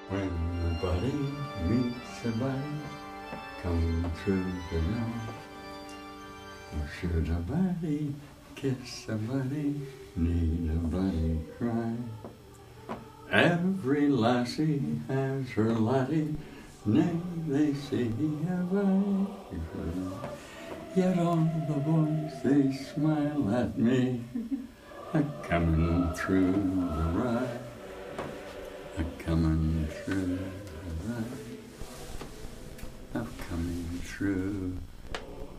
When the body meets the body, coming through the nose. Or should a body kiss a body, need a body cry? Every lassie has her laddie, nay, they say a body. Yet all the boys, they smile at me, a-coming through the ride, a-coming through the ride, a-coming through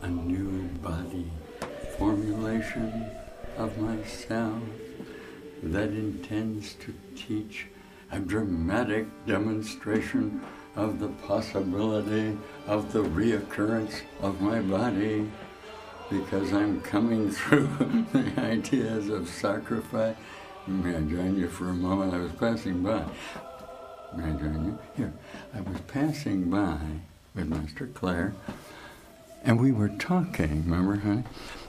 a new body formulation of myself that intends to teach a dramatic demonstration of the possibility of the reoccurrence of my body, because I'm coming through the ideas of sacrifice. May I join you for a moment? I was passing by. May I join you? Here. I was passing by with Mr. Clare, and we were talking, remember, honey,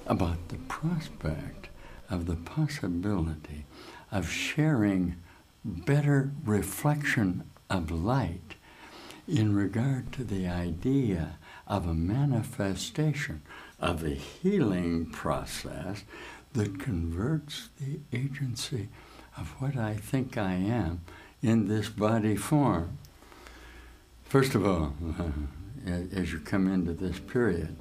about the prospect of the possibility of sharing better reflection of light in regard to the idea of a manifestation of a healing process that converts the agency of what I think I am in this body form. First of all, as you come into this period,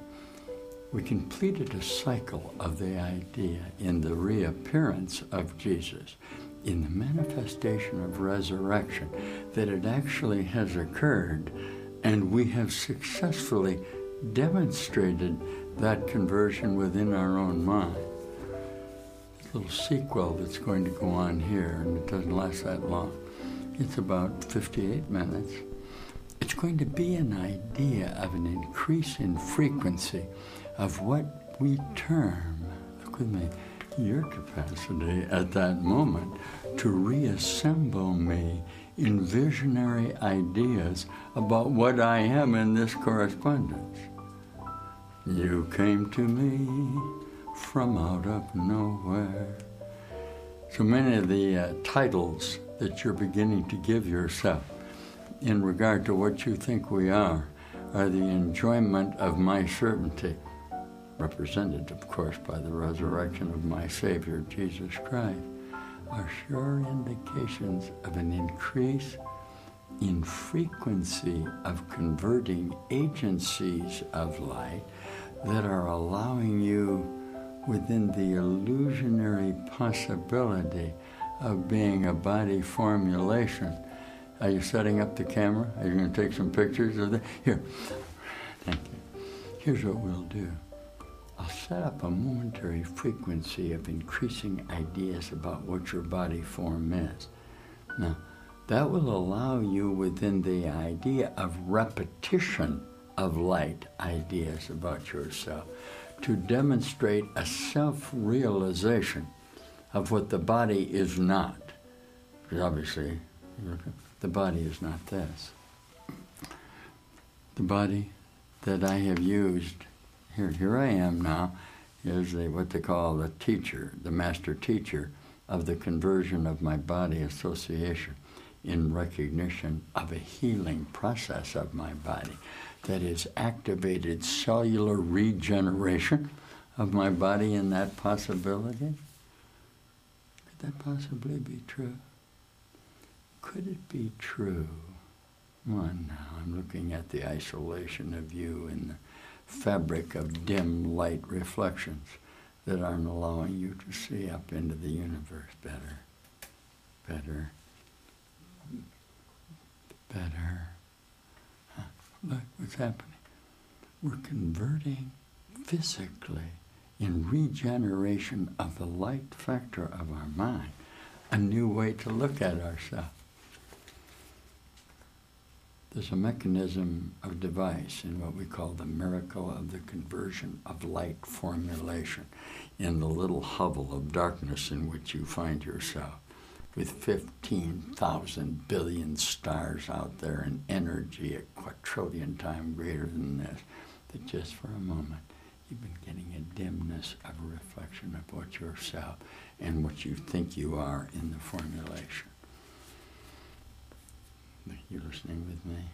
we completed a cycle of the idea in the reappearance of Jesus, in the manifestation of resurrection, that it actually has occurred, and we have successfully demonstrated that conversion within our own mind. This little sequel that's going to go on here, and it doesn't last that long. It's about 58 minutes. It's going to be an idea of an increase in frequency of what we term, look with me, your capacity at that moment to reassemble me in visionary ideas about what I am in this correspondence. You came to me from out of nowhere. So many of the titles that you're beginning to give yourself in regard to what you think we are the enjoyment of my certainty, represented, of course, by the resurrection of my Savior, Jesus Christ, are sure indications of an increase in frequency of converting agencies of light that are allowing you within the illusionary possibility of being a body formulation. Are you setting up the camera? Are you going to take some pictures of that? Here, thank you. Here's what we'll do. I'll set up a momentary frequency of increasing ideas about what your body form is. Now, that will allow you within the idea of repetition of light ideas about yourself to demonstrate a self-realization of what the body is not. Because obviously, the body is not this. The body that I have used, here I am now, is what they call the teacher, the master teacher of the conversion of my body association in recognition of a healing process of my body that has activated cellular regeneration of my body in that possibility. Could that possibly be true? Could it be true? One, now I'm looking at the isolation of you in the fabric of dim light reflections that aren't allowing you to see up into the universe better, better, better. Look what's happening. We're converting physically in regeneration of the light factor of our mind, a new way to look at ourselves. There's a mechanism of device in what we call the miracle of the conversion of light formulation in the little hovel of darkness in which you find yourself, with 15,000 billion stars out there and energy a quadrillion times greater than this, that just for a moment you've been getting a dimness of a reflection of what yourself and what you think you are in the formulation. You listening with me?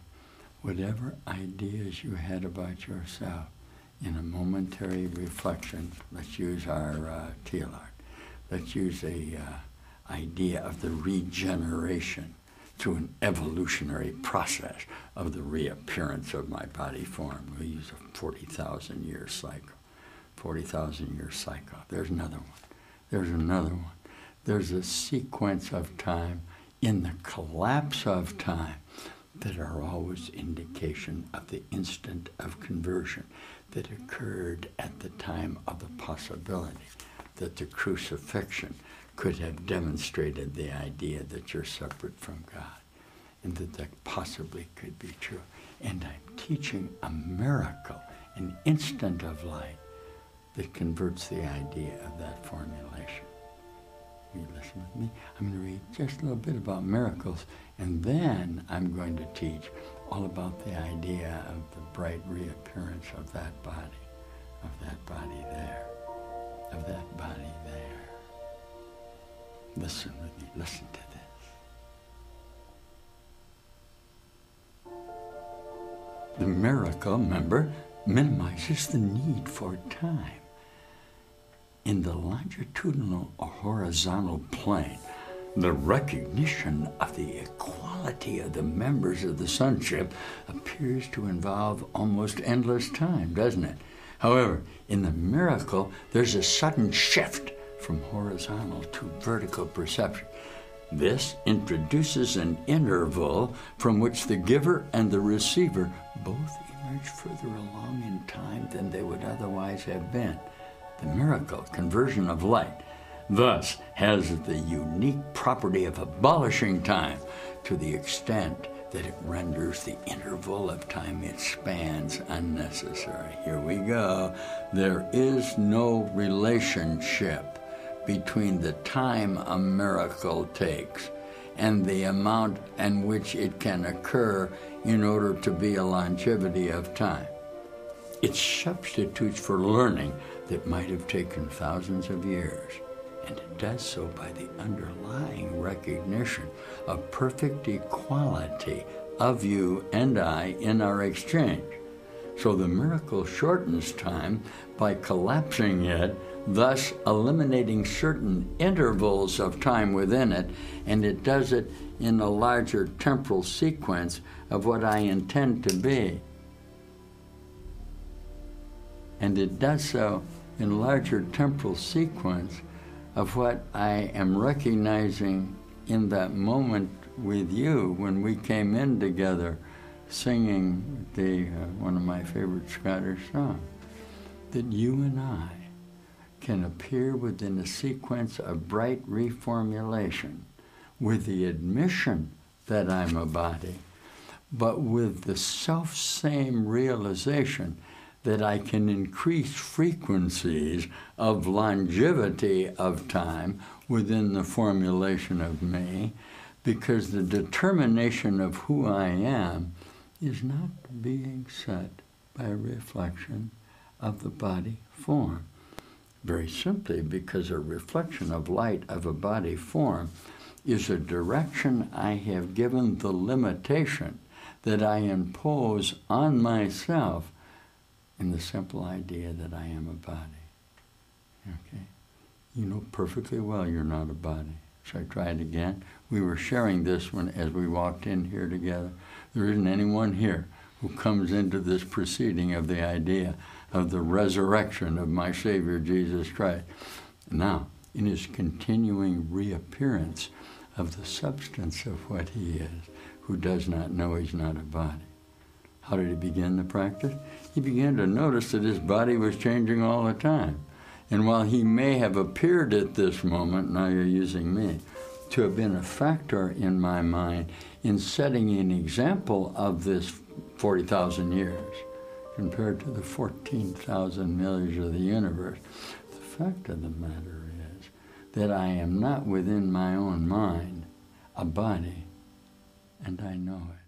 Whatever ideas you had about yourself in a momentary reflection, let's use our TLR. Let's use a idea of the regeneration through an evolutionary process of the reappearance of my body form. We use a 40,000 year cycle. 40,000 year cycle. There's another one. There's another one. There's a sequence of time in the collapse of time that are always indication of the instant of conversion that occurred at the time of the possibility that the crucifixion could have demonstrated the idea that you're separate from God, and that that possibly could be true. And I'm teaching a miracle, an instant of light that converts the idea of that formulation. Will you listen with me? I'm going to read just a little bit about miracles, and then I'm going to teach all about the idea of the bright reappearance of that body there, of that body there. Listen with me, listen to this. The miracle, remember, minimizes the need for time. In the longitudinal or horizontal plane, the recognition of the equality of the members of the sonship appears to involve almost endless time, doesn't it? However, in the miracle, there's a sudden shift from horizontal to vertical perception. This introduces an interval from which the giver and the receiver both emerge further along in time than they would otherwise have been. The miracle, conversion of light, thus has the unique property of abolishing time to the extent that it renders the interval of time it spans unnecessary. Here we go. There is no relationship between the time a miracle takes and the amount in which it can occur in order to be a longevity of time. It substitutes for learning that might have taken thousands of years, and it does so by the underlying recognition of perfect equality of you and I in our exchange. So the miracle shortens time by collapsing it, thus eliminating certain intervals of time within it, and it does it in a larger temporal sequence of what I intend to be. And it does so in larger temporal sequence of what I am recognizing in that moment with you when we came in together singing one of my favorite Scottish songs, that you and I can appear within a sequence of bright reformulation with the admission that I'm a body, but with the self-same realization that I can increase frequencies of longevity of time within the formulation of me, because the determination of who I am is not being set by a reflection of the body form. Very simply because a reflection of light of a body form is a direction I have given the limitation that I impose on myself in the simple idea that I am a body. Okay? You know perfectly well you're not a body. Should I try it again? We were sharing this one as we walked in here together. There isn't anyone here who comes into this proceeding of the idea of the resurrection of my Savior Jesus Christ. Now, in his continuing reappearance of the substance of what he is, who does not know he's not a body. How did he begin the practice? He began to notice that his body was changing all the time. And while he may have appeared at this moment, now you're using me, to have been a factor in my mind in setting an example of this 40,000 years compared to the 14,000 millions of the universe, the fact of the matter is that I am not within my own mind a body, and I know it.